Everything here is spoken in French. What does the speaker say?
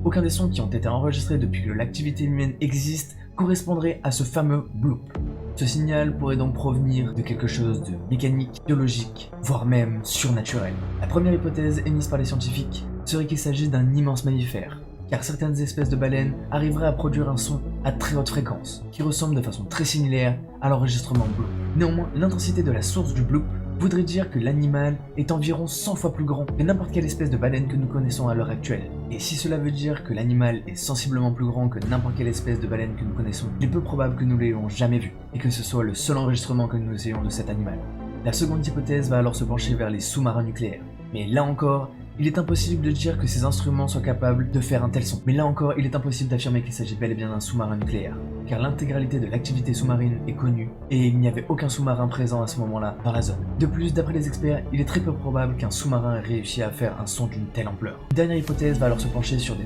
Aucun des sons qui ont été enregistrés depuis que l'activité humaine existe correspondrait à ce fameux bloop. Ce signal pourrait donc provenir de quelque chose de mécanique, biologique, voire même surnaturel. La première hypothèse émise par les scientifiques serait qu'il s'agit d'un immense mammifère, car certaines espèces de baleines arriveraient à produire un son à très haute fréquence, qui ressemble de façon très similaire à l'enregistrement bloop. Néanmoins, l'intensité de la source du bloop voudrait dire que l'animal est environ 100 fois plus grand que n'importe quelle espèce de baleine que nous connaissons à l'heure actuelle. Et si cela veut dire que l'animal est sensiblement plus grand que n'importe quelle espèce de baleine que nous connaissons, il est peu probable que nous l'ayons jamais vu, et que ce soit le seul enregistrement que nous ayons de cet animal. La seconde hypothèse va alors se pencher vers les sous-marins nucléaires. Mais là encore, il est impossible de dire que ces instruments soient capables de faire un tel son. Mais là encore, il est impossible d'affirmer qu'il s'agit bel et bien d'un sous-marin nucléaire, car l'intégralité de l'activité sous-marine est connue, et il n'y avait aucun sous-marin présent à ce moment-là dans la zone. De plus, d'après les experts, il est très peu probable qu'un sous-marin ait réussi à faire un son d'une telle ampleur. Une dernière hypothèse va alors se pencher sur des